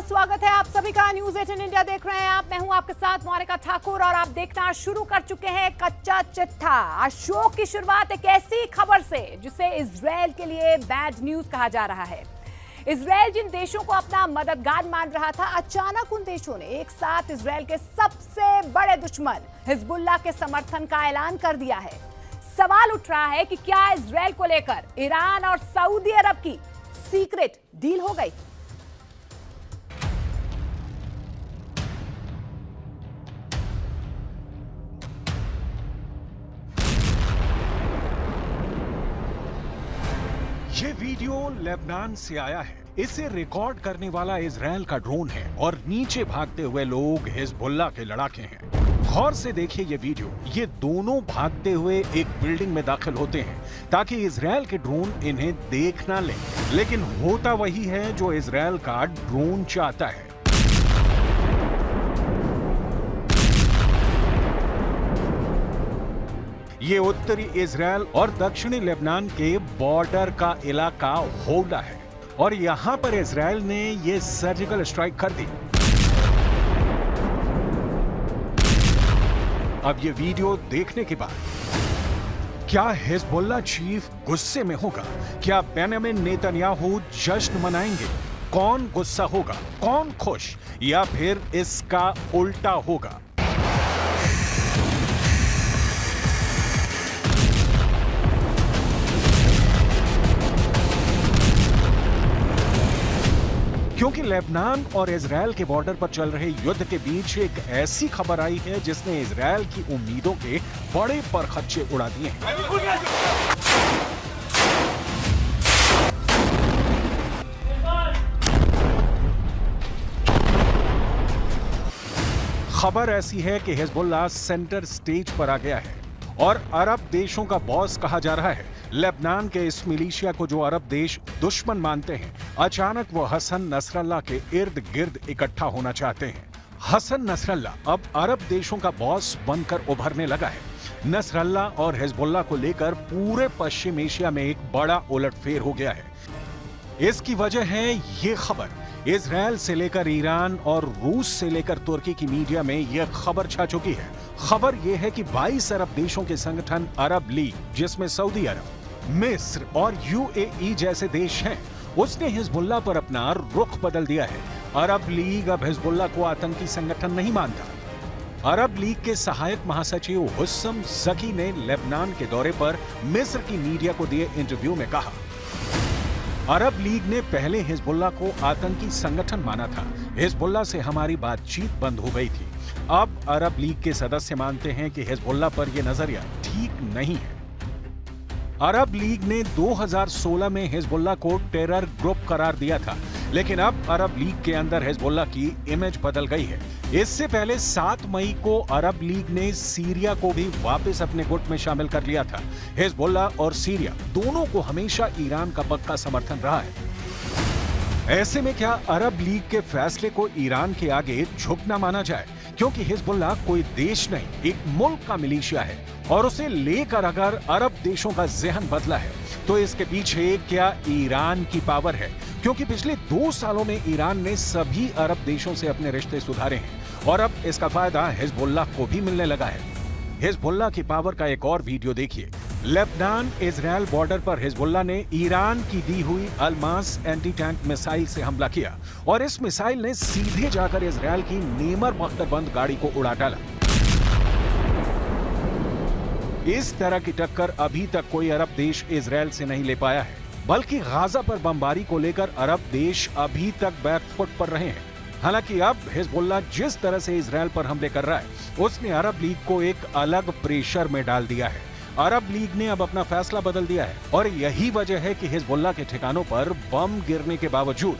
स्वागत है आप सभी का। न्यूज 18 इंडिया देख रहे हैं आप। मैं हूं आपके साथ मोनिका ठाकुर और आप देखना शुरू कर चुके हैं कच्चा चिट्ठा। आज शो की शुरुआत एक ऐसी खबर से जिसे इजरायल के लिए बैड न्यूज कहा जा रहा है। इजरायल जिन देशों को अपना मददगार मान रहा था, अचानक उन देशों ने एक साथ इजरायल के सबसे बड़े दुश्मन हिजबुल्लाह के समर्थन का ऐलान कर दिया है। सवाल उठ रहा है कि क्या इजरायल को लेकर ईरान और सऊदी अरब की सीक्रेट डील हो गई? ये वीडियो लेबनान से आया है। इसे रिकॉर्ड करने वाला इजरायल का ड्रोन है और नीचे भागते हुए लोग हिजबुल्लाह के लड़ाके हैं। गौर से देखिए ये वीडियो। ये दोनों भागते हुए एक बिल्डिंग में दाखिल होते हैं ताकि इजरायल के ड्रोन इन्हें देख ना ले, लेकिन होता वही है जो इजरायल का ड्रोन चाहता है। ये उत्तरी इजरायल और दक्षिणी लेबनान के बॉर्डर का इलाका होल्डा है और यहां पर इजरायल ने ये सर्जिकल स्ट्राइक कर दी। अब ये वीडियो देखने के बाद क्या हिजबुल्लाह चीफ गुस्से में होगा? क्या बेंजामिन नेतन्याहू जश्न मनाएंगे? कौन गुस्सा होगा, कौन खुश, या फिर इसका उल्टा होगा? क्योंकि लेबनान और इजरायल के बॉर्डर पर चल रहे युद्ध के बीच एक ऐसी खबर आई है जिसने इजरायल की उम्मीदों के बड़े परखच्चे उड़ा दिए हैं। खबर ऐसी है कि हिजबुल्लाह सेंटर स्टेज पर आ गया है और अरब देशों का बॉस कहा जा रहा है। लेबनान के इस मिलिशिया को जो अरब देश दुश्मन मानते हैं, अचानक वो हसन नसरल्लाह के इर्द गिर्द इकट्ठा होना चाहते हैं। हसन नसरल्लाह अब अरब देशों का बॉस बनकर उभरने लगा है। नसरल्लाह और हिजबुल्लाह को लेकर पूरे पश्चिम एशिया में एक बड़ा उलटफेर हो गया है। इसकी वजह है ये खबर। इजरायल से लेकर ईरान और रूस से लेकर तुर्की की मीडिया में यह खबर छा चुकी है। खबर यह है कि 22 अरब देशों के संगठन अरब लीग, जिसमें सऊदी अरब, मिस्र और यूएई जैसे देश हैं, उसने हिजबुल्लाह पर अपना रुख बदल दिया है। अरब लीग अब हिजबुल्लाह को आतंकी संगठन नहीं मानता। अरब लीग के सहायक महासचिव हुस्सम जकी ने लेबनान के दौरे पर मिस्र की मीडिया को दिए इंटरव्यू में कहा, अरब लीग ने पहले हिजबुल्लाह को आतंकी संगठन माना था। हिजबुल्लाह से हमारी बातचीत बंद हो गई थी। अब अरब लीग के सदस्य मानते हैं कि हिजबुल्लाह पर यह नजरिया ठीक नहीं है। अरब लीग ने 2016 में हिजबुल्लाह को टेरर ग्रुप करार दिया था, लेकिन अब अरब लीग के अंदर हिजबुल्लाह की इमेज बदल गई है। इससे पहले 7 मई को अरब लीग ने सीरिया को भी वापस अपने गुट में शामिल कर लिया था। हिजबुल्लाह और सीरिया दोनों को हमेशा ईरान का पक्का समर्थन रहा है। ऐसे में क्या अरब लीग के फैसले को ईरान के आगे झुकना माना जाए? क्योंकि हिजबुल्लाह कोई देश नहीं, एक मुल्क का मिलिशिया है और उसे लेकर अगर अरब देशों का ज़हन बदला है तो इसके पीछे क्या ईरान की पावर है? क्योंकि पिछले 2 सालों में ईरान ने सभी अरब देशों से अपने रिश्ते सुधारे हैं और अब इसका फायदा हिजबुल्लाह को भी मिलने लगा है। हिजबुल्लाह की पावर का एक और वीडियो देखिए। लेबनान इजरायल बॉर्डर पर हिजबुल्लाह ने ईरान की दी हुई अल्मास एंटी टैंक मिसाइल से हमला किया और इस मिसाइल ने सीधे जाकर इजरायल की नेमर बख्तरबंद गाड़ी को उड़ा डाला। इस तरह की टक्कर अभी तक कोई अरब देश इजरायल से नहीं ले पाया है, बल्कि गाजा पर बमबारी को लेकर अरब देश अभी तक बैकफुट पर रहे हैं। हालांकि अब हिजबुल्लाह जिस तरह से इजरायल पर हमले कर रहा है, उसने अरब लीग को एक अलग प्रेशर में डाल दिया है। अरब लीग ने अब अपना फैसला बदल दिया है और यही वजह है कि हिजबुल्लाह के ठिकानों पर बम गिरने के बावजूद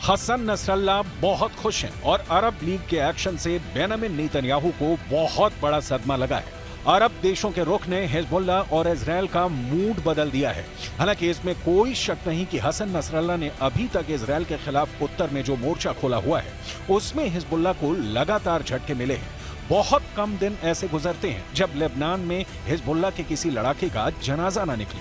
हसन नसरल्लाह बहुत खुश हैं और अरब लीग के एक्शन से बेंजामिन नेतन्याहू को बहुत बड़ा सदमा लगा है। अरब देशों के रुख ने हिजबुल्लाह और इजरायल का मूड बदल दिया है। हालांकि इसमें कोई शक नहीं कि हसन नसरल्लाह ने अभी तक इजरायल के खिलाफ उत्तर में जो मोर्चा खोला हुआ है, उसमें हिजबुल्लाह को लगातार झटके मिले हैं। बहुत कम दिन ऐसे गुजरते हैं जब लेबनान में हिजबुल्लाह के किसी लड़ाके का जनाजा ना निकले।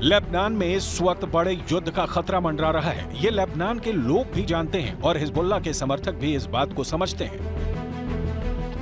लेबनान में इस वक्त बड़े युद्ध का खतरा मंडरा रहा है। ये लेबनान के लोग भी जानते हैं और हिजबुल्लाह के समर्थक भी इस बात को समझते हैं।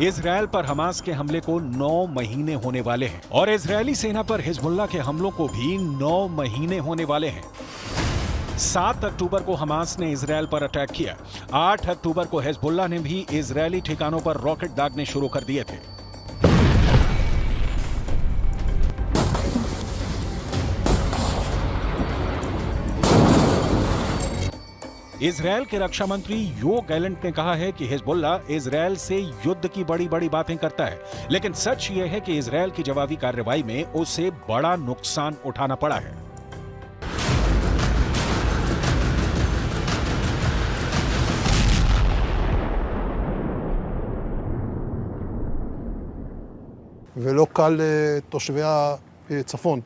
इजरायल पर हमास के हमले को 9 महीने होने वाले हैं और इजरायली सेना पर हिजबुल्लाह के हमलों को भी 9 महीने होने वाले हैं। 7 अक्टूबर को हमास ने इजरायल पर अटैक किया। 8 अक्टूबर को हिजबुल्लाह ने भी इजरायली ठिकानों पर रॉकेट दागने शुरू कर दिए थे। इजरायल के रक्षा मंत्री यो गैलेंट ने कहा है कि हिजबुल्लाह इजरायल से युद्ध की बड़ी बातें करता है, लेकिन सच ये है कि इजरायल की जवाबी कार्रवाई में उसे बड़ा नुकसान उठाना पड़ा है। ולא קל לתושבי הצפון.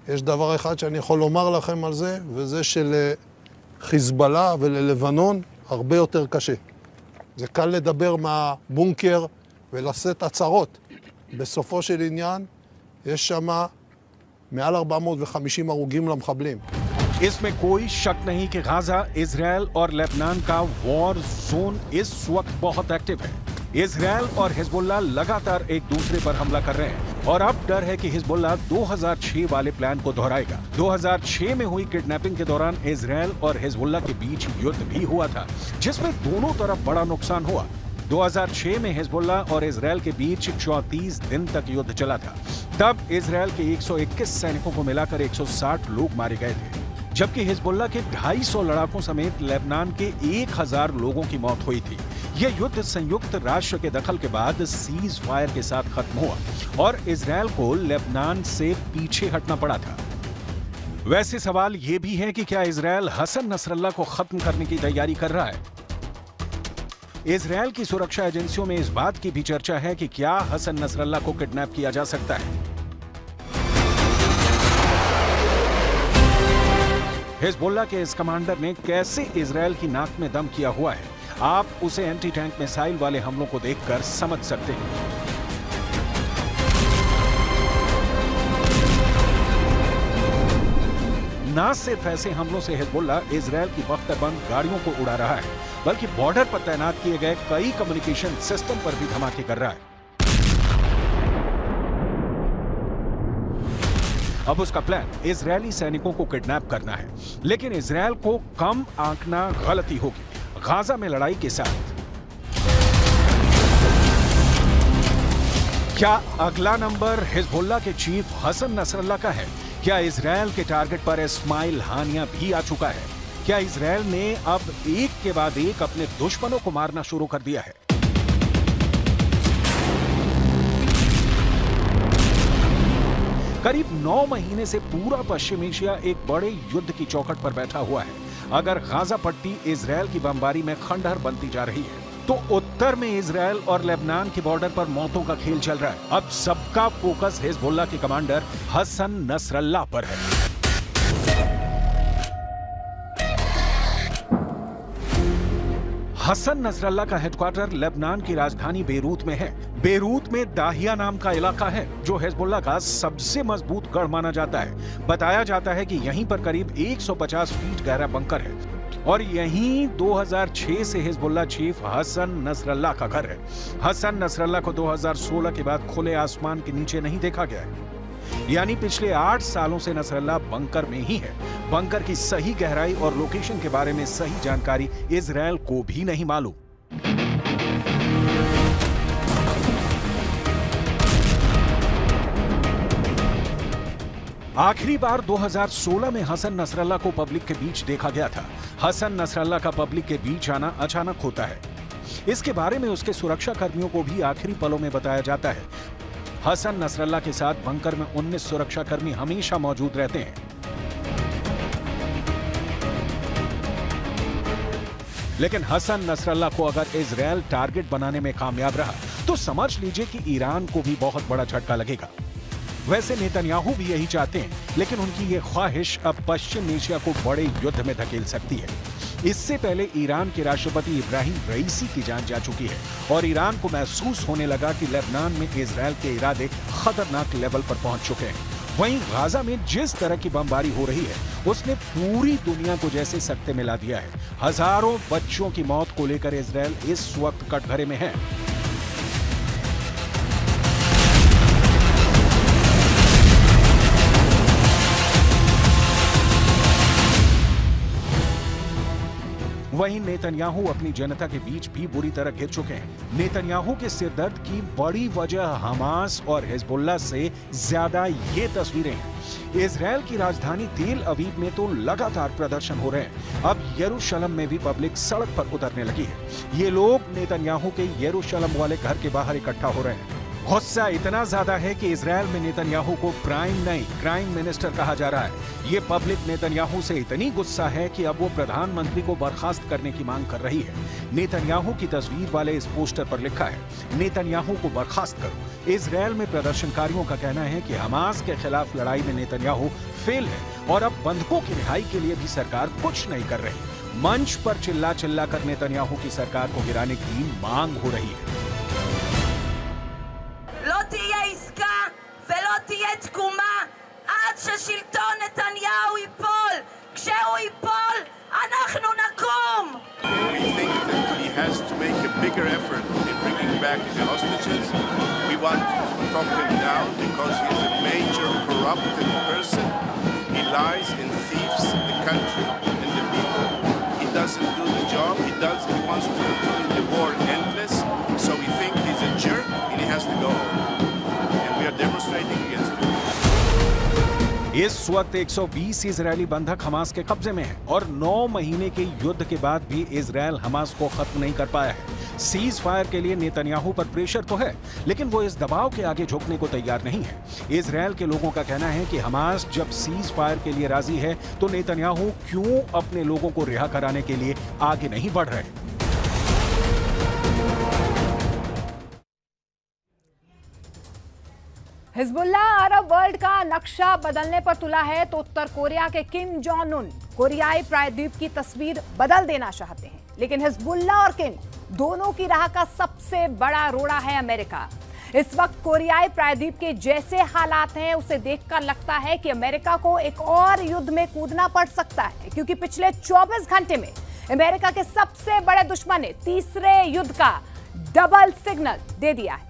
יש דבר אחד שאני יכול לומר לכם על זה, וזה חיזבאללה וללבנון הרבה יותר קשה. זה קל לדבר מהבונקר ולשאת הצהרות. בסופו של עניין יש שם מעל 450 הרוגים למחבלים. इसमें कोई शक नहीं कि गाजा, इजरायल और लेबनान का वॉर जोन इस वक्त बहुत एक्टिव है। इजरायल और हिजबुल्लाह लगातार एक दूसरे पर हमला कर रहे हैं और अब डर है कि हिजबुल्लाह 2006 वाले प्लान को दोहराएगा। 2006 में हुई किडनैपिंग के दौरान इजरायल और हिजबुल्लाह के बीच युद्ध भी हुआ था, जिसमें दोनों तरफ बड़ा नुकसान हुआ। 2006 में हिजबुल्लाह और इजरायल के बीच 34 दिन तक युद्ध चला था। तब इजरायल के 121 सैनिकों को मिलाकर 160 लोग मारे गए थे, जबकि हिजबुल्लाह के 250 लड़ाकों समेत लेबनान के 1000 लोगों की मौत हुई थी। यह युद्ध संयुक्त राष्ट्र के दखल के बाद सीज फायर के साथ खत्म हुआ और इजरायल को लेबनान से पीछे हटना पड़ा था। वैसे सवाल यह भी है कि क्या इजरायल हसन नसरल्लाह को खत्म करने की तैयारी कर रहा है? इजरायल की सुरक्षा एजेंसियों में इस बात की भी चर्चा है कि क्या हसन नसरल्लाह को किडनैप किया जा सकता है। हिजबुल्लाह के इस कमांडर ने कैसे इजरायल की नाक में दम किया हुआ है, आप उसे एंटी टैंक मिसाइल वाले हमलों को देखकर समझ सकते हैं। न सिर्फ ऐसे हमलों से हिजबुल्लाह इजरायल की बख्तरबंद गाड़ियों को उड़ा रहा है, बल्कि बॉर्डर पर तैनात किए गए कई कम्युनिकेशन सिस्टम पर भी धमाके कर रहा है। अब उसका प्लान इजरायली सैनिकों को किडनैप करना है, लेकिन इजरायल को कम आंकना गलती होगी। गाजा में लड़ाई के साथ क्या अगला नंबर हिजबुल्लाह के चीफ हसन नसरल्लाह का है? क्या इजरायल के टारगेट पर इस्माइल हानिया भी आ चुका है? क्या इजरायल ने अब एक के बाद एक अपने दुश्मनों को मारना शुरू कर दिया है? करीब 9 महीने से पूरा पश्चिम एशिया एक बड़े युद्ध की चौखट पर बैठा हुआ है। अगर गाजा पट्टी इजरायल की बमबारी में खंडहर बनती जा रही है, तो उत्तर में इजरायल और लेबनान के बॉर्डर पर मौतों का खेल चल रहा है। अब सबका फोकस हिजबुल्लाह के कमांडर हसन नसरल्लाह पर है। हसन नसरल्लाह का हेडक्वार्टर लेबनान की राजधानी बेरूत में है। बेरूत में दाहिया नाम का इलाका है, जो हिजबुल्लाह का सबसे मजबूत गढ़ माना जाता है। बताया जाता है कि यहीं पर करीब 150 फीट गहरा बंकर है और यहीं 2006 से हिजबुल्लाह चीफ हसन नसरल्लाह का घर है। हसन नसरल्लाह को 2016 के बाद खुले आसमान के नीचे नहीं देखा गया है, यानी पिछले 8 सालों से नसरल्लाह बंकर में ही है। बंकर की सही गहराई और लोकेशन के बारे में सही जानकारी इजरायल को भी नहीं मालूम। आखिरी बार 2016 में हसन नसरल्लाह को पब्लिक के बीच देखा गया था। हसन नसरल्लाह का पब्लिक के बीच आना अचानक होता है। इसके बारे में उसके सुरक्षा कर्मियों को भी आखिरी पलों में बताया जाता है। हसन नसरल्ला के साथ बंकर में 19 सुरक्षा कर्मी हमेशा मौजूद रहते हैं। लेकिन हसन नसरल्ला को अगर इजराइल टारगेट बनाने में कामयाब रहा तो समझ लीजिए कि ईरान को भी बहुत बड़ा झटका लगेगा। वैसे नेतन्याहू भी यही चाहते हैं, लेकिन उनकी ये ख्वाहिश अब पश्चिम एशिया को बड़े युद्ध में धकेल सकती है। इससे पहले ईरान के राष्ट्रपति इब्राहिम रईसी की जान जा चुकी है और ईरान को महसूस होने लगा कि लेबनान में इजराइल के इरादे खतरनाक लेवल पर पहुंच चुके हैं। वहीं गाजा में जिस तरह की बमबारी हो रही है उसने पूरी दुनिया को जैसे सकते में ला दिया है। हजारों बच्चों की मौत को लेकर इजराइल इस वक्त कटघरे में है। वहीं नेतन्याहू अपनी जनता के बीच भी बुरी तरह घिर चुके हैं। नेतन्याहू के सिरदर्द की बड़ी वजह हमास और हिजबुल्लाह से ज्यादा ये तस्वीरें हैं। इजराइल की राजधानी तेल अवीव में तो लगातार प्रदर्शन हो रहे हैं। अब यरूशलेम में भी पब्लिक सड़क पर उतरने लगी है। ये लोग नेतन्याहू के यरूशलेम वाले घर के बाहर इकट्ठा हो रहे हैं। गुस्सा इतना ज्यादा है कि इजराइल में नेतन्याहू को प्राइम नहीं क्राइम मिनिस्टर कहा जा रहा है। ये पब्लिक नेतन्याहू से इतनी गुस्सा है कि अब वो प्रधानमंत्री को बर्खास्त करने की मांग कर रही है। नेतन्याहू की तस्वीर वाले इस पोस्टर पर लिखा है, नेतन्याहू को बर्खास्त करो। इजराइल में प्रदर्शनकारियों का कहना है कि हमास के खिलाफ लड़ाई में नेतन्याहू फेल है और अब बंधकों की रिहाई के लिए भी सरकार कुछ नहीं कर रही। मंच पर चिल्ला चिल्ला कर नेतन्याहू की सरकार को गिराने की मांग हो रही है। ולא תהיה תקומה עד ששלטון נתניהו ייפול. כשהוא ייפול, אנחנו נקום. We think that he has to make a bigger effort in bringing back the hostages. We want to talk him down because he is a major corrupted person. He lies and thieves the country and the people. He doesn't do the job. He wants to continue the war endless. So we think he's a jerk and he has to go home. इस वक्त 120 Israeli बंधक Hamas के कब्जे में हैं और 9 महीने के युद्ध के बाद भी इजरायल हमास को खत्म नहीं कर पाया है। सीज फायर के लिए नेतन्याहू पर प्रेशर तो है, लेकिन वो इस दबाव के आगे झुकने को तैयार नहीं है। इजरायल के लोगों का कहना है कि हमास जब सीज फायर के लिए राजी है तो नेतन्याहू क्यों अपने लोगों को रिहा कराने के लिए आगे नहीं बढ़ रहे। हिजबुल्लाह अरब वर्ल्ड का नक्शा बदलने पर तुला है तो उत्तर कोरिया के किम जोंग उन कोरियाई प्रायद्वीप की तस्वीर बदल देना चाहते हैं। लेकिन हिजबुल्लाह और किम दोनों की राह का सबसे बड़ा रोड़ा है अमेरिका। इस वक्त कोरियाई प्रायद्वीप के जैसे हालात हैं उसे देखकर लगता है कि अमेरिका को एक और युद्ध में कूदना पड़ सकता है, क्योंकि पिछले 24 घंटे में अमेरिका के सबसे बड़े दुश्मन ने तीसरे युद्ध का डबल सिग्नल दे दिया है।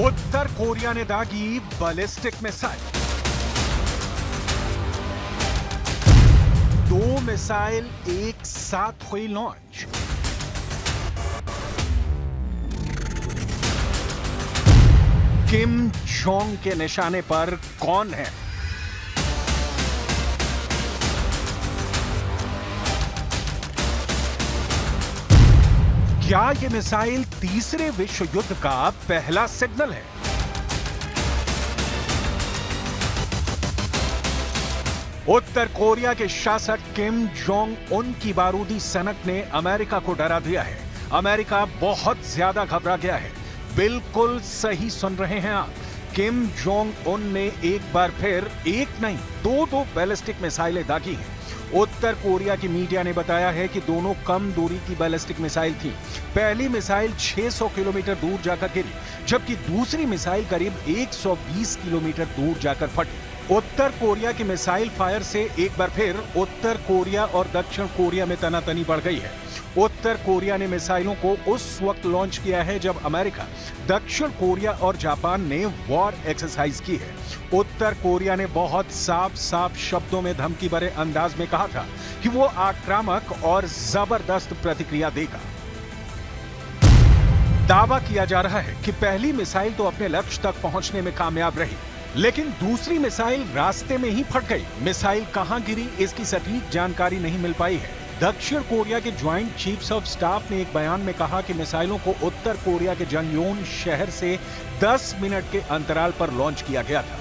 उत्तर कोरिया ने दागी बैलिस्टिक मिसाइल। 2 मिसाइल एक साथ हुई लॉन्च। किम जोंग के निशाने पर कौन है? क्या ये मिसाइल तीसरे विश्व युद्ध का पहला सिग्नल है? उत्तर कोरिया के शासक किम जोंग उन की बारूदी सनक ने अमेरिका को डरा दिया है। अमेरिका बहुत ज्यादा घबरा गया है। बिल्कुल सही सुन रहे हैं आप। किम जोंग उन ने एक बार फिर एक नहीं दो बैलिस्टिक मिसाइलें दागी हैं। उत्तर कोरिया की मीडिया ने बताया है कि दोनों कम दूरी की बैलिस्टिक मिसाइल थी। पहली मिसाइल 600 किलोमीटर दूर जाकर गिरी, जबकि दूसरी मिसाइल करीब 120 किलोमीटर दूर जाकर फटी। उत्तर कोरिया की मिसाइल फायर से एक बार फिर उत्तर कोरिया और दक्षिण कोरिया में तनातनी बढ़ गई है। उत्तर कोरिया ने मिसाइलों को उस वक्त लॉन्च किया है जब अमेरिका, दक्षिण कोरिया और जापान ने वॉर एक्सरसाइज की है। उत्तर कोरिया ने बहुत साफ शब्दों में धमकी भरे अंदाज में कहा था कि वो आक्रामक और जबरदस्त प्रतिक्रिया देगा। दावा किया जा रहा है कि पहली मिसाइल तो अपने लक्ष्य तक पहुंचने में कामयाब रही, लेकिन दूसरी मिसाइल रास्ते में ही फट गई। मिसाइल कहां गिरी, इसकी सटीक जानकारी नहीं मिल पाई है। दक्षिण कोरिया के ज्वाइंट चीफ्स ऑफ स्टाफ ने एक बयान में कहा कि मिसाइलों को उत्तर कोरिया के जंगयोन शहर से 10 मिनट के अंतराल पर लॉन्च किया गया था।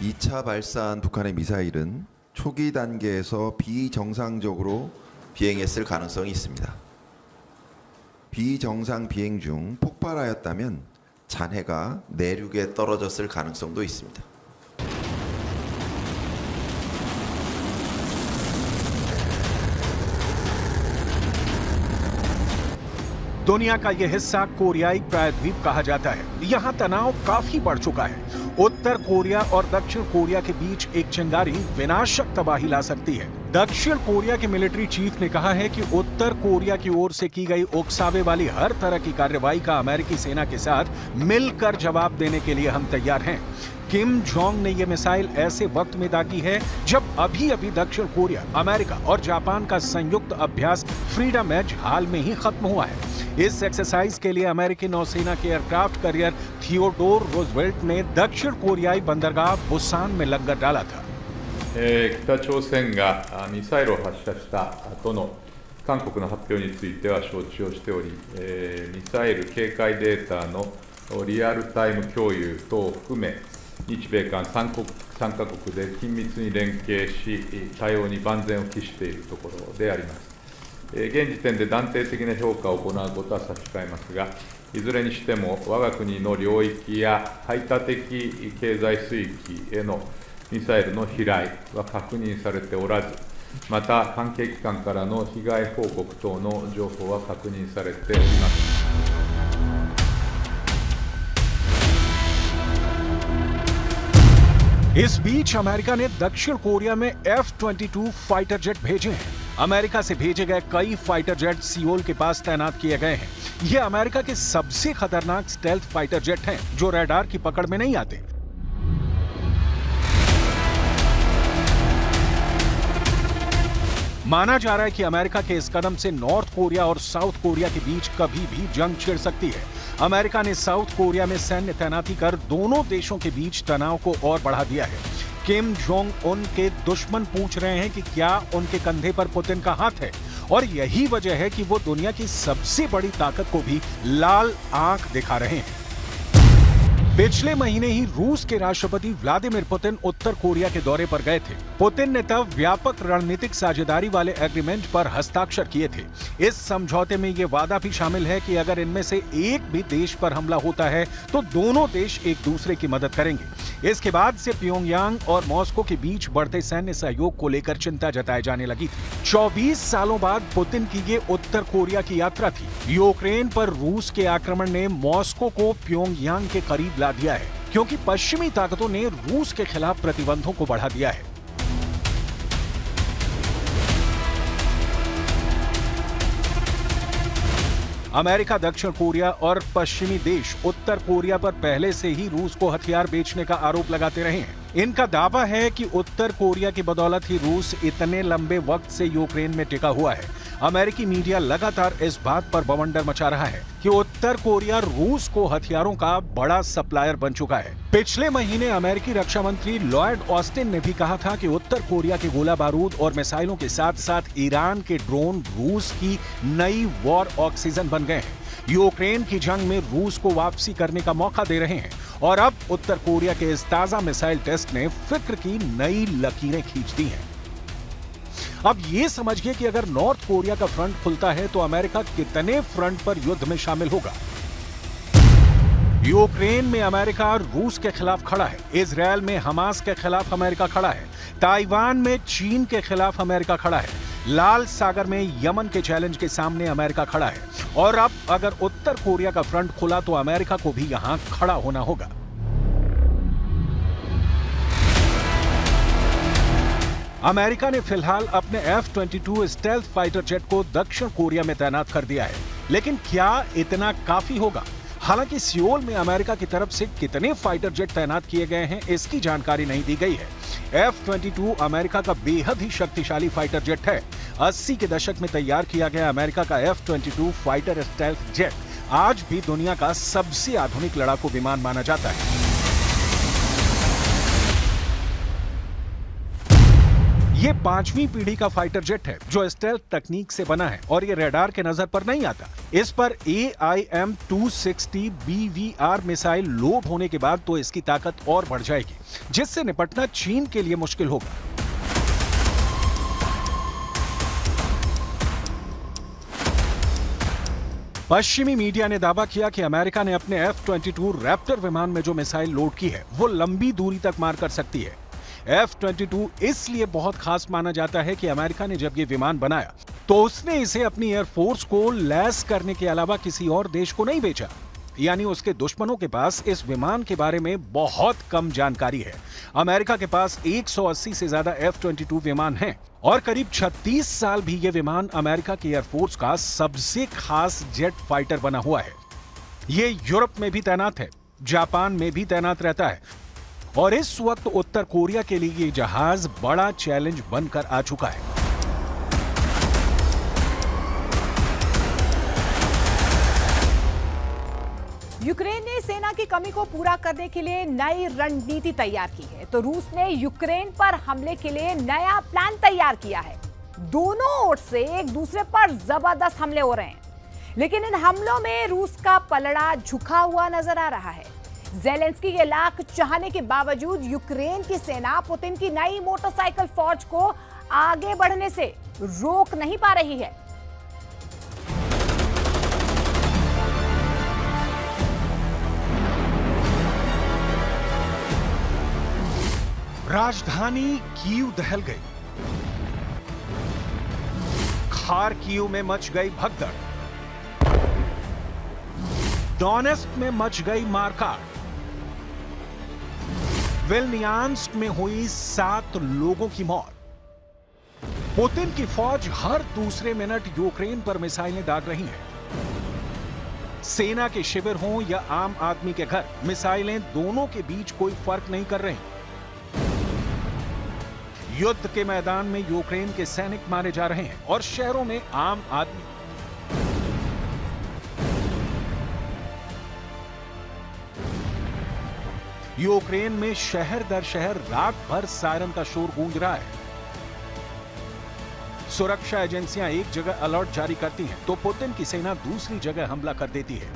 2차 발사한 북한의 미사일은 초기 단계에서 비정상적으로 비행했을 가능성이 있습니다. 비정상 비행 중 폭발하였다면 잔해가 내륙에 떨어졌을 가능성도 있습니다. दुनिया का यह हिस्सा कोरियाई प्रायद्वीप कहा जाता है। यहाँ तनाव काफी बढ़ चुका है। उत्तर कोरिया और दक्षिण कोरिया के बीच एक चिंगारी विनाशक तबाही ला सकती है। दक्षिण कोरिया के मिलिट्री चीफ ने कहा है कि उत्तर कोरिया की ओर से की गई उकसावे वाली हर तरह की कार्रवाई का अमेरिकी सेना के साथ मिलकर जवाब देने के लिए हम तैयार हैं। किम जोंग ने यह मिसाइल ऐसे वक्त में दागी है जब अभी दक्षिण कोरिया, अमेरिका और जापान का संयुक्त अभ्यास फ्रीडम एज हाल में ही खत्म हुआ है। इस एक्सरसाइज के लिए अमेरिकी नौसेना के एयरक्राफ्ट कैरियर थियोडोर रूजवेल्ट ने दक्षिण कोरियाई बंदरगाह बुसान में लंगर डाला था। 北朝鮮がミサイルを発射した後の韓国の発表については承知をしており、ミサイル警戒データのリアルタイム共有等を含め、日米韓3カ国で緊密に連携し、対応に万全を期しているところであります。現時点で断定的な評価を行うことは差し控えますが、いずれにしても我が国の領域や排他的経済水域へのミサイルの飛来は確認されておらず、また関係機関からの被害報告等の情報は確認されております。इस बीच अमेरिका ने दक्षिण कोरिया में F-22 फाइटर जेट भेजे हैं। अमेरिका से भेजे गए कई फाइटर जेट सियोल के पास तैनात किए गए हैं। ये अमेरिका के सबसे खतरनाक स्टेल्थ फाइटर जेट हैं, जो रडार की पकड़ में नहीं आते। माना जा रहा है कि अमेरिका के इस कदम से नॉर्थ कोरिया और साउथ कोरिया के बीच कभी भी जंग छिड़ सकती है। अमेरिका ने साउथ कोरिया में सैन्य तैनाती कर दोनों देशों के बीच तनाव को और बढ़ा दिया है। किम जोंग उन के दुश्मन पूछ रहे हैं कि क्या उनके कंधे पर पुतिन का हाथ है, और यही वजह है कि वो दुनिया की सबसे बड़ी ताकत को भी लाल आंख दिखा रहे हैं। पिछले महीने ही रूस के राष्ट्रपति व्लादिमीर पुतिन उत्तर कोरिया के दौरे पर गए थे। पुतिन ने तब व्यापक रणनीतिक साझेदारी वाले एग्रीमेंट पर हस्ताक्षर किए थे। इस समझौते में ये वादा भी शामिल है कि अगर इनमें से एक भी देश पर हमला होता है तो दोनों देश एक दूसरे की मदद करेंगे। इसके बाद से प्योंगयांग और मॉस्को के बीच बढ़ते सैन्य सहयोग को लेकर चिंता जताई जाने लगी थी। 24 सालों बाद पुतिन की ये उत्तर कोरिया की यात्रा थी। यूक्रेन पर रूस के आक्रमण ने मॉस्को को प्योंगयांग के करीब ला दिया है, क्योंकि पश्चिमी ताकतों ने रूस के खिलाफ प्रतिबंधों को बढ़ा दिया है। अमेरिका, दक्षिण कोरिया और पश्चिमी देश उत्तर कोरिया पर पहले से ही रूस को हथियार बेचने का आरोप लगाते रहे हैं। इनका दावा है कि उत्तर कोरिया की बदौलत ही रूस इतने लंबे वक्त से यूक्रेन में टिका हुआ है। अमेरिकी मीडिया लगातार इस बात पर बवंडर मचा रहा है कि उत्तर कोरिया रूस को हथियारों का बड़ा सप्लायर बन चुका है। पिछले महीने अमेरिकी रक्षा मंत्री लॉयड ऑस्टिन ने भी कहा था कि उत्तर कोरिया के गोला बारूद और मिसाइलों के साथ साथ ईरान के ड्रोन रूस की नई वॉर ऑक्सीजन बन गए हैं। यूक्रेन की जंग में रूस को वापसी करने का मौका दे रहे हैं, और अब उत्तर कोरिया के इस ताजा मिसाइल टेस्ट ने फिक्र की नई लकीरें खींच दी हैं। अब ये समझिए कि अगर नॉर्थ कोरिया का फ्रंट खुलता है तो अमेरिका कितने फ्रंट पर युद्ध में शामिल होगा। यूक्रेन में अमेरिका रूस के खिलाफ खड़ा है, इजरायल में हमास के खिलाफ अमेरिका खड़ा है, ताइवान में चीन के खिलाफ अमेरिका खड़ा है, लाल सागर में यमन के चैलेंज के सामने अमेरिका खड़ा है, और अब अगर उत्तर कोरिया का फ्रंट खुला तो अमेरिका को भी यहां खड़ा होना होगा। अमेरिका ने फिलहाल अपने F-22 स्टेल्थ फाइटर जेट को दक्षिण कोरिया में तैनात कर दिया है, लेकिन क्या इतना काफी होगा? हालांकि सियोल में अमेरिका की तरफ से कितने फाइटर जेट तैनात किए गए हैं, इसकी जानकारी नहीं दी गई है। F-22 अमेरिका का बेहद ही शक्तिशाली फाइटर जेट है। 80 के दशक में तैयार किया गया अमेरिका का F-22 फाइटर स्टेल्थ जेट आज भी दुनिया का सबसे आधुनिक लड़ाकू विमान माना जाता है। ये 5वीं पीढ़ी का फाइटर जेट है जो स्टेल्थ तकनीक से बना है और ये रडार के नजर पर नहीं आता। इस पर AIM-260 BVR मिसाइल लोड होने के बाद तो इसकी ताकत और बढ़ जाएगी, जिससे निपटना चीन के लिए मुश्किल होगा। पश्चिमी मीडिया ने दावा किया कि अमेरिका ने अपने F-22 रैप्टर विमान में जो मिसाइल लोड की है वो लंबी दूरी तक मार कर सकती है। F-22 इसलिए बहुत खास माना जाता है कि अमेरिका ने जब ये विमान बनाया तो उसने इसे अपनी एयरफोर्स को लैस करने के अलावा किसी और देश को नहीं बेचा, यानी उसके दुश्मनों के पास इस विमान के बारे में बहुत कम जानकारी है। अमेरिका के पास 180 से ज्यादा F-22 विमान हैं और करीब 36 साल भी ये विमान अमेरिका की एयरफोर्स का सबसे खास जेट फाइटर बना हुआ है। ये यूरोप में भी तैनात है, जापान में भी तैनात रहता है और इस वक्त उत्तर कोरिया के लिए ये जहाज बड़ा चैलेंज बनकर आ चुका है। यूक्रेन ने सेना की कमी को पूरा करने के लिए नई रणनीति तैयार की है, तो रूस ने यूक्रेन पर हमले के लिए नया प्लान तैयार किया है। दोनों ओर से एक दूसरे पर जबरदस्त हमले हो रहे हैं, लेकिन इन हमलों में रूस का पलड़ा झुका हुआ नजर आ रहा है। ज़ेलेंस्की के लाख चाहने के बावजूद यूक्रेन की सेना पुतिन की नई मोटरसाइकिल फौज को आगे बढ़ने से रोक नहीं पा रही है। राजधानी कीव दहल गई, खार्किव में मच गई भगदड़, डोनेस्क में मच गई मारकाट, विल्नियांस्क में हुई 7 लोगों की मौत। पुतिन की फौज हर दूसरे मिनट यूक्रेन पर मिसाइलें दाग रही है। सेना के शिविर हों या आम आदमी के घर, मिसाइलें दोनों के बीच कोई फर्क नहीं कर रही। युद्ध के मैदान में यूक्रेन के सैनिक मारे जा रहे हैं और शहरों में आम आदमी। यूक्रेन में शहर दर शहर रात भर सायरन का शोर गूंज रहा है। सुरक्षा एजेंसियां एक जगह अलर्ट जारी करती हैं तो पुतिन की सेना दूसरी जगह हमला कर देती है।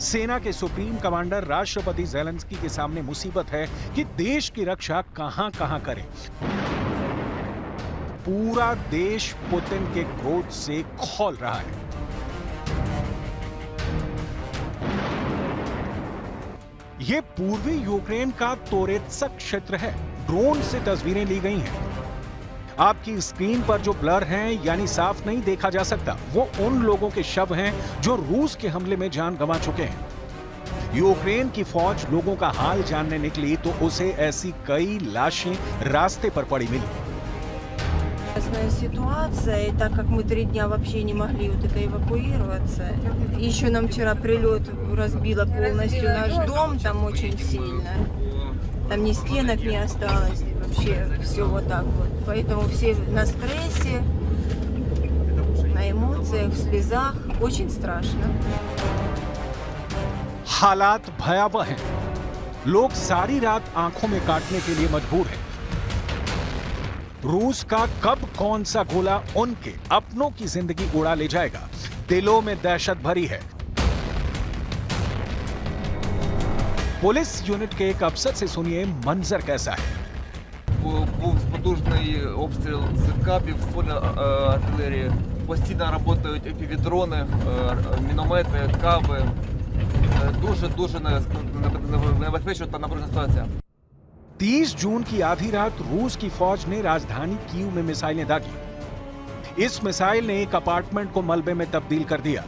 सेना के सुप्रीम कमांडर राष्ट्रपति ज़ेलेंस्की के सामने मुसीबत है कि देश की रक्षा कहां-कहां करें। पूरा देश पुतिन के क्रोध से खौल रहा है। यह पूर्वी यूक्रेन का तोरेत्स्क क्षेत्र है। ड्रोन से तस्वीरें ली गई हैं। आपकी स्क्रीन पर जो ब्लर हैं, यानी साफ नहीं देखा जा सकता, वो उन लोगों के शव हैं जो रूस के हमले में जान गंवा चुके हैं। यूक्रेन की फौज लोगों का हाल जानने निकली तो उसे ऐसी कई लाशें रास्ते पर पड़ी मिली। Ситуация, и так как мы 3 дня вообще не могли вот это эвакуироваться, еще нам вчера прилет разбило полностью наш дом, там очень сильно, там ни стенок не осталось, вообще все вот так вот, поэтому все на стрессе, на эмоциях, в слезах, очень страшно. हालात भयावह हैं। लोग सारी रात आंखों में काटने के लिए मजबूर हैं। रूस का कब कौन सा गोला उनके अपनों की जिंदगी उड़ा ले जाएगा, दिलों में दहशत भरी है। पुलिस यूनिट के एक अफसर से सुनिए मंजर कैसा है। Був потужний обстріл з кабів, ствольної артилерії. Постійно працюють епівідрони, міномети, каби. Дуже небезпечна та напружена ситуація. 30 जून की आधी रात रूस की फौज ने राजधानी कीव में मिसाइलें दागी। इस मिसाइल ने एक अपार्टमेंट को मलबे में तब्दील कर दिया।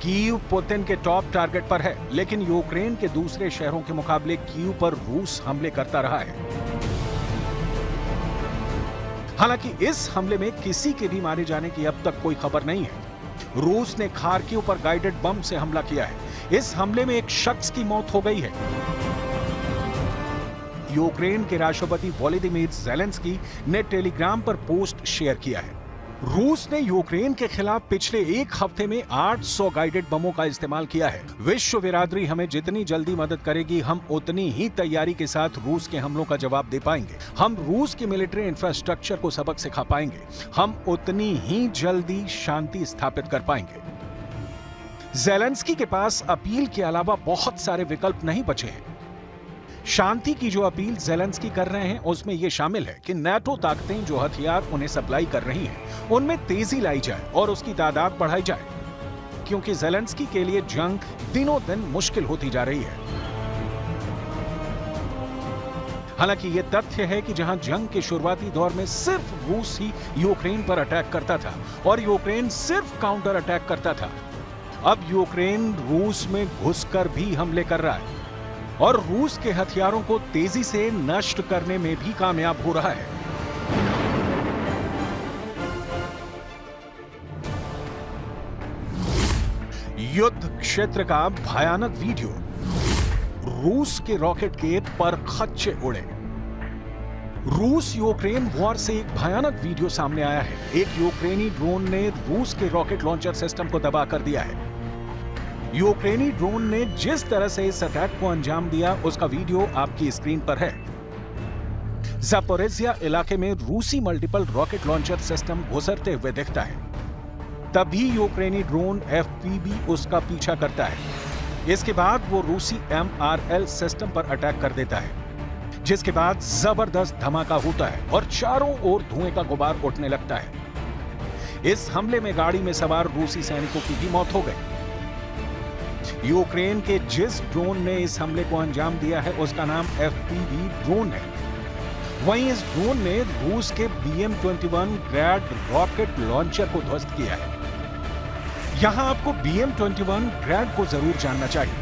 कीव पुतिन के टॉप टारगेट पर है, लेकिन यूक्रेन के दूसरे शहरों के मुकाबले कीव पर रूस हमले करता रहा है। हालांकि इस हमले में किसी के भी मारे जाने की अब तक कोई खबर नहीं है। रूस ने खार्किव पर गाइडेड बम से हमला किया है। इस हमले में एक शख्स की मौत हो गई है। यूक्रेन के राष्ट्रपति वोलोदिमीर ज़ेलेंस्की ने टेलीग्राम पर पोस्ट शेयर किया है। रूस ने यूक्रेन के खिलाफ पिछले एक हफ्ते में 800 गाइडेड बमों का इस्तेमाल किया है। विश्व बिरादरी हमें जितनी जल्दी मदद करेगी, हम उतनी ही तैयारी के साथ रूस के हमलों का जवाब दे पाएंगे। हम रूस की मिलिट्री इंफ्रास्ट्रक्चर को सबक सिखा पाएंगे। हम उतनी ही जल्दी शांति स्थापित कर पाएंगे। ज़ेलेंस्की के पास अपील के अलावा बहुत सारे विकल्प नहीं बचे हैं। शांति की जो अपील ज़ेलेंस्की कर रहे हैं उसमें यह शामिल है कि नाटो ताकतें जो हथियार उन्हें सप्लाई कर रही हैं उनमें तेजी लाई जाए और उसकी तादाद बढ़ाई जाए, क्योंकि ज़ेलेंस्की के लिए जंग दिनों दिन मुश्किल होती जा रही है। हालांकि यह तथ्य है कि जहां जंग के शुरुआती दौर में सिर्फ रूस ही यूक्रेन पर अटैक करता था और यूक्रेन सिर्फ काउंटर अटैक करता था, अब यूक्रेन रूस में घुसकर भी हमले कर रहा है और रूस के हथियारों को तेजी से नष्ट करने में भी कामयाब हो रहा है। युद्ध क्षेत्र का भयानक वीडियो, रूस के रॉकेट के परखच्चे उड़े। रूस यूक्रेन वॉर से एक भयानक वीडियो सामने आया है। एक यूक्रेनी ड्रोन ने रूस के रॉकेट लॉन्चर सिस्टम को दबा कर दिया है। यूक्रेनी ड्रोन ने जिस तरह से इस अटैक को अंजाम दिया उसका वीडियो आपकी स्क्रीन पर है। ज़ापोरिज़िया इलाके में रूसी मल्टीपल रॉकेट लॉन्चर सिस्टम गुजरते हुए दिखता है। तभी यूक्रेनी ड्रोन एफपीवी उसका पीछा करता है। इसके बाद वो रूसी MRL सिस्टम पर अटैक कर देता है, जिसके बाद जबरदस्त धमाका होता है और चारों ओर धुएं का गुबार उठने लगता है। इस हमले में गाड़ी में सवार रूसी सैनिकों की भी मौत हो गई। यूक्रेन के जिस ड्रोन ने इस हमले को अंजाम दिया है उसका नाम FPV ड्रोन है। वहीं इस ड्रोन ने रूस के BM-21 ग्रैड रॉकेट लॉन्चर को ध्वस्त किया है। यहां आपको BM-21 ग्रैड को जरूर जानना चाहिए।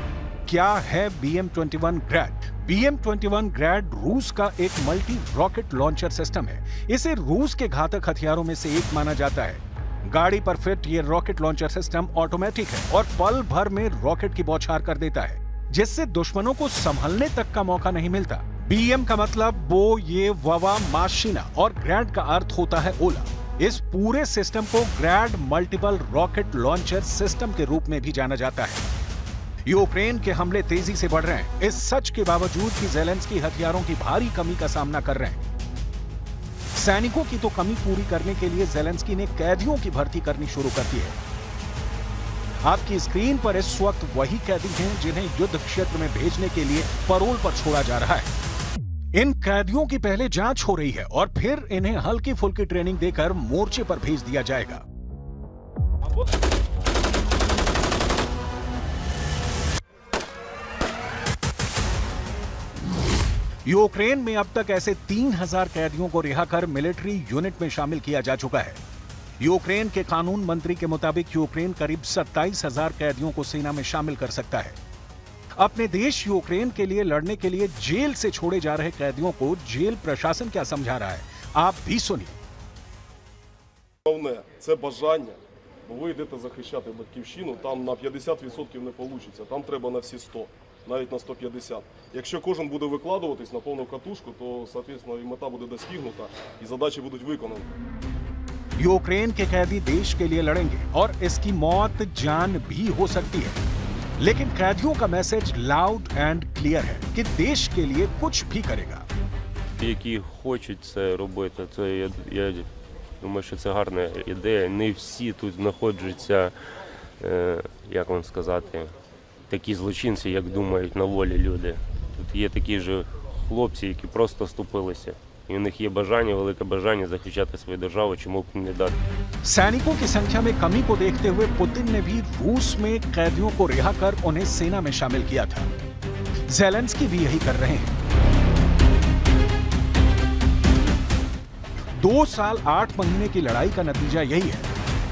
क्या है BM-21 ग्रैड? BM-21 ग्रैड रूस का एक मल्टी रॉकेट लॉन्चर सिस्टम है। इसे रूस के घातक हथियारों में से एक माना जाता है। गाड़ी पर फिट ये रॉकेट लॉन्चर सिस्टम ऑटोमेटिक है और पल भर में रॉकेट की बौछार कर देता है, जिससे दुश्मनों को संभलने तक का मौका नहीं मिलता। BM का मतलब बो, ये ववा, माशीना और ग्रैड का अर्थ होता है ओला। इस पूरे सिस्टम को ग्रैड मल्टीपल रॉकेट लॉन्चर सिस्टम के रूप में भी जाना जाता है। यूक्रेन के हमले तेजी से बढ़ रहे हैं, इस सच के बावजूद कि ज़ेलेंस्की हथियारों की भारी कमी का सामना कर रहे हैं। सैनिकों की तो कमी पूरी करने के लिए ज़ेलेंस्की ने कैदियों की भर्ती करनी शुरू कर दी है। आपकी स्क्रीन पर इस वक्त वही कैदी हैं जिन्हें युद्ध क्षेत्र में भेजने के लिए पैरोल पर छोड़ा जा रहा है। इन कैदियों की पहले जांच हो रही है और फिर इन्हें हल्की फुल्की ट्रेनिंग देकर मोर्चे पर भेज दिया जाएगा। यूक्रेन में अब तक ऐसे 3000 कैदियों को रिहा कर मिलिट्री यूनिट में शामिल किया जा चुका है। यूक्रेन के कानून मंत्री के मुताबिक यूक्रेन करीब 27,000 कैदियों को सेना में शामिल कर सकता है। अपने देश यूक्रेन के लिए लड़ने के लिए जेल से छोड़े जा रहे कैदियों को जेल प्रशासन क्या समझा रहा है, आप भी सुनिए। Головне – це бажання, бо ви йдете захищати батьківщину, там на 50% не вийде, там треба на всі 100. Навіть на 150. Якщо кожен буде викладуватись на повну катушку, то, соответственно, і мета буде досягнута, і задачі будуть виконані. यूक्रेन के कैदी देश के लिए लड़ेंगे और इसकी मौत जान भी हो सकती है, लेकिन कैदियों का मैसेज लाउड एंड क्लियर है कि देश के लिए कुछ भी करेगा। Які хочуть це робити, це я думаю, що це гарна ідея. Не всі тут знаходяться, як вам сказати, такі злочинці, як думають на волі люди. Тут є такі ж хлопці, які просто ступилися. І у них є бажання, велике бажання захищати свою державу, чому б не дати. सैनिकों की संख्या में कमी को देखते हुए पुतिन ने भी रूस में कैदियों को रिहा कर उन्हें सेना में शामिल किया था। ज़ेलेंस्की भी यही कर रहे हैं। 2 साल 8 महीने की लड़ाई का नतीजा यही है,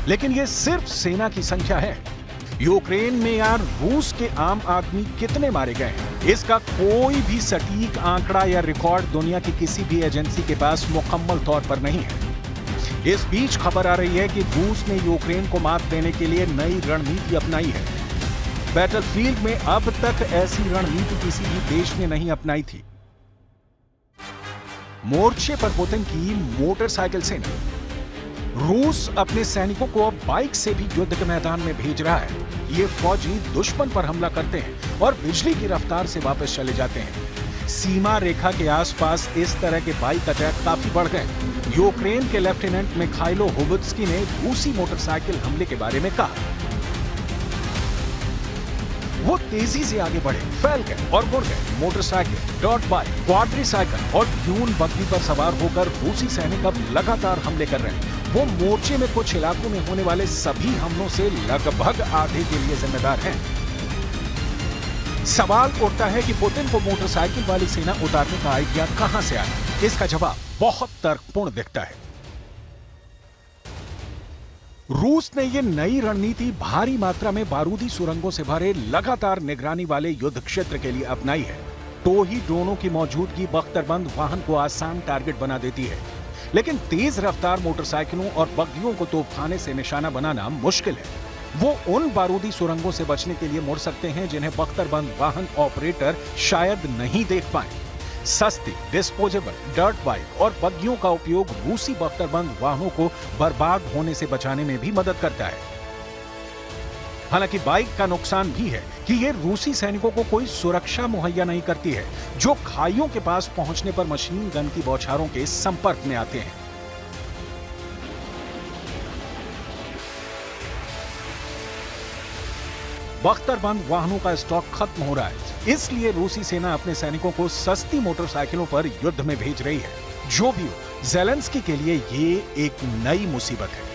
लेकिन यह सिर्फ सेना की संख्या है। यूक्रेन में यार रूस के आम आदमी कितने मारे गए हैं, इसका कोई भी सटीक आंकड़ा या रिकॉर्ड दुनिया की किसी भी एजेंसी के पास मुकम्मल तौर पर नहीं है। इस बीच खबर आ रही है कि रूस ने यूक्रेन को मात देने के लिए नई रणनीति अपनाई है। बैटलफील्ड में अब तक ऐसी रणनीति किसी भी देश ने नहीं अपनाई थी। मोर्चे पर पुतिन की मोटरसाइकिल सेना। रूस अपने सैनिकों को अब बाइक से भी युद्ध के मैदान में भेज रहा है। ये फौजी दुश्मन पर हमला करते हैं और बिजली की रफ्तार से वापस चले जाते हैं। सीमा रेखा के आसपास इस तरह के बाइक अटैक काफी बढ़ गए। यूक्रेन के लेफ्टिनेंट मिखाइलो हुबुत्स्की ने रूसी मोटरसाइकिल हमले के बारे में कहा। वो तेजी से आगे बढ़े, फैल गए और मुड़ गए। मोटरसाइकिल, डॉट बाइक, क्वाड्रीसाइकिल और ड्यून बग्गी पर सवार होकर रूसी सैनिक अब लगातार हमले कर रहे हैं। वो मोर्चे में कुछ इलाकों में होने वाले सभी हमलों से लगभग आधे के लिए जिम्मेदार हैं। सवाल उठता है कि पुतिन को मोटरसाइकिल वाली सेना उतारने का आइडिया कहां से आया? इसका जवाब बहुत तर्कपूर्ण दिखता है। रूस ने यह नई रणनीति भारी मात्रा में बारूदी सुरंगों से भरे लगातार निगरानी वाले युद्ध क्षेत्र के लिए अपनाई है। तो ही ड्रोनों की मौजूदगी बख्तरबंद वाहन को आसान टारगेट बना देती है, लेकिन तेज रफ्तार मोटरसाइकिलों और बग्गियों को तोपखाने से निशाना बनाना मुश्किल है। वो उन बारूदी सुरंगों से बचने के लिए मुड़ सकते हैं जिन्हें बख्तरबंद वाहन ऑपरेटर शायद नहीं देख पाए। सस्ती, डिस्पोजेबल डर्ट बाइक और बग्गियों का उपयोग रूसी बख्तरबंद वाहनों को बर्बाद होने से बचाने में भी मदद करता है। हालांकि बाइक का नुकसान भी है कि ये रूसी सैनिकों को कोई सुरक्षा मुहैया नहीं करती है, जो खाइयों के पास पहुंचने पर मशीन गन की बौछारों के संपर्क में आते हैं। बख्तरबंद वाहनों का स्टॉक खत्म हो रहा है, इसलिए रूसी सेना अपने सैनिकों को सस्ती मोटरसाइकिलों पर युद्ध में भेज रही है। जो भी हो, ज़ेलेंस्की के लिए ये एक नई मुसीबत है।